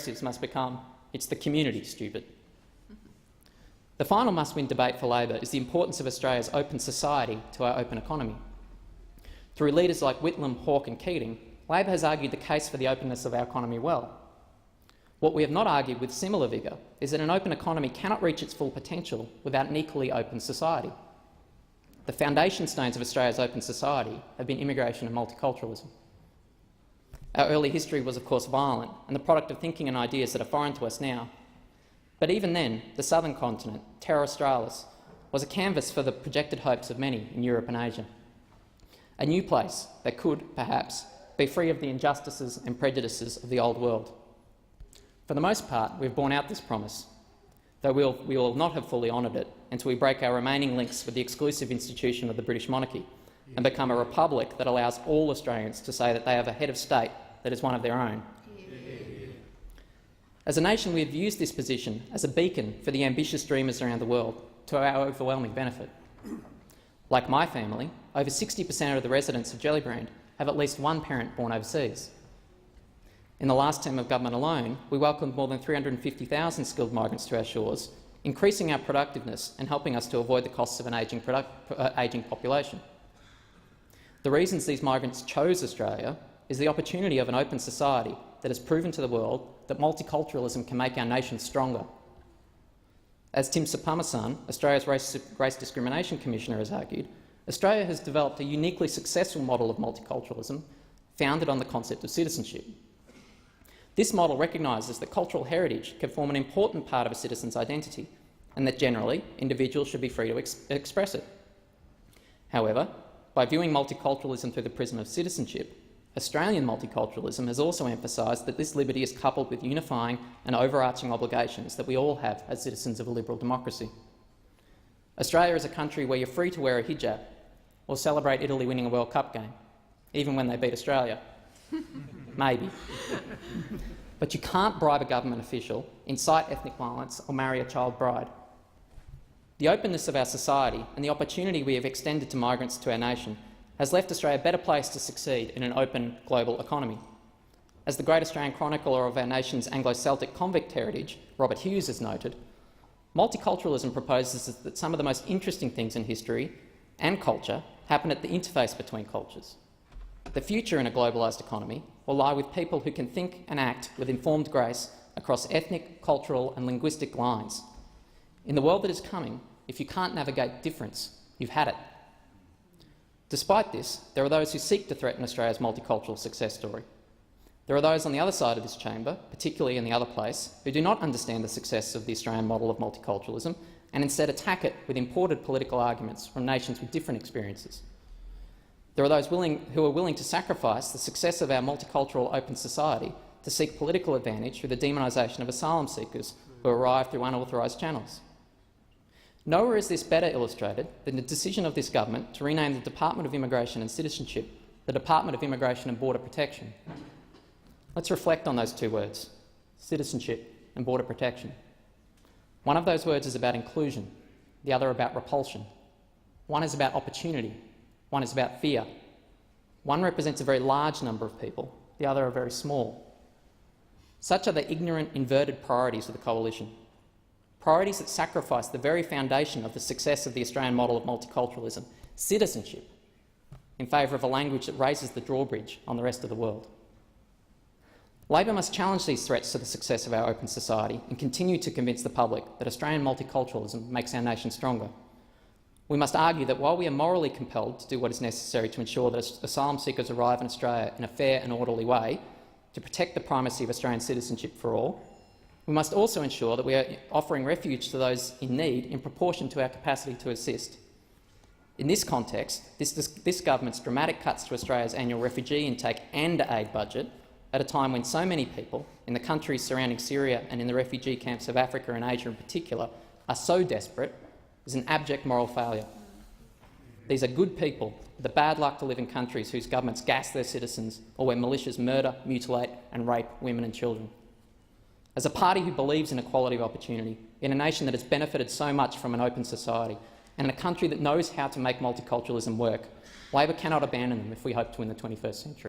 progressives must become "It's the community, stupid." The final must-win debate for Labor is the importance of Australia's open society to our open economy. Through leaders like Whitlam, Hawke and Keating, Labor has argued the case for the openness of our economy well. What we have not argued with similar vigour is that an open economy cannot reach its full potential without an equally open society. The foundation stones of Australia's open society have been immigration and multiculturalism. Our early history was, of course, violent and the product of thinking and ideas that are foreign to us now. But even then, the southern continent, Terra Australis, was a canvas for the projected hopes of many in Europe and Asia. A new place that could, perhaps, be free of the injustices and prejudices of the old world. For the most part, we've borne out this promise, though we will not have fully honoured it until we break our remaining links with the exclusive institution of the British monarchy and become a republic that allows all Australians to say that they have a head of state that is one of their own. As a nation, we have used this position as a beacon for the ambitious dreamers around the world, to our overwhelming benefit. Like my family, over 60% of the residents of Gellibrand have at least one parent born overseas. In the last term of government alone, we welcomed more than 350,000 skilled migrants to our shores, increasing our productiveness and helping us to avoid the costs of an ageing population. The reasons these migrants chose Australia is the opportunity of an open society that has proven to the world that multiculturalism can make our nation stronger. As Tim Soutphommasane, Australia's Race Discrimination Commissioner, has argued, Australia has developed a uniquely successful model of multiculturalism founded on the concept of citizenship. This model recognises that cultural heritage can form an important part of a citizen's identity and that generally individuals should be free to express it. However, by viewing multiculturalism through the prism of citizenship, Australian multiculturalism has also emphasised that this liberty is coupled with unifying and overarching obligations that we all have as citizens of a liberal democracy. Australia is a country where you're free to wear a hijab or celebrate Italy winning a World Cup game, even when they beat Australia. Maybe. But you can't bribe a government official, incite ethnic violence or marry a child bride. The openness of our society and the opportunity we have extended to migrants to our nation has left Australia a better place to succeed in an open global economy. As the great Australian chronicler of our nation's Anglo-Celtic convict heritage, Robert Hughes, has noted, multiculturalism proposes that some of the most interesting things in history and culture happen at the interface between cultures. The future in a globalised economy will lie with people who can think and act with informed grace across ethnic, cultural and linguistic lines. In the world that is coming, if you can't navigate difference, you've had it. Despite this, there are those who seek to threaten Australia's multicultural success story. There are those on the other side of this chamber, particularly in the other place, who do not understand the success of the Australian model of multiculturalism and instead attack it with imported political arguments from nations with different experiences. There are those who are willing to sacrifice the success of our multicultural open society to seek political advantage through the demonisation of asylum seekers who arrive through unauthorised channels. Nowhere is this better illustrated than the decision of this government to rename the Department of Immigration and Citizenship the Department of Immigration and Border Protection. Let's reflect on those two words, citizenship and border protection. One of those words is about inclusion, the other about repulsion. One is about opportunity, one is about fear. One represents a very large number of people, the other are very small. Such are the ignorant, inverted priorities of the coalition. Priorities that sacrifice the very foundation of the success of the Australian model of multiculturalism, citizenship, in favour of a language that raises the drawbridge on the rest of the world. Labor must challenge these threats to the success of our open society and continue to convince the public that Australian multiculturalism makes our nation stronger. We must argue that while we are morally compelled to do what is necessary to ensure that asylum seekers arrive in Australia in a fair and orderly way, to protect the primacy of Australian citizenship for all, we must also ensure that we are offering refuge to those in need in proportion to our capacity to assist. In this context, this government's dramatic cuts to Australia's annual refugee intake and aid budget, at a time when so many people in the countries surrounding Syria and in the refugee camps of Africa and Asia in particular are so desperate, is an abject moral failure. These are good people with the bad luck to live in countries whose governments gas their citizens or where militias murder, mutilate and rape women and children. As a party who believes in equality of opportunity, in a nation that has benefited so much from an open society, and in a country that knows how to make multiculturalism work, Labor cannot abandon them if we hope to win the 21st century.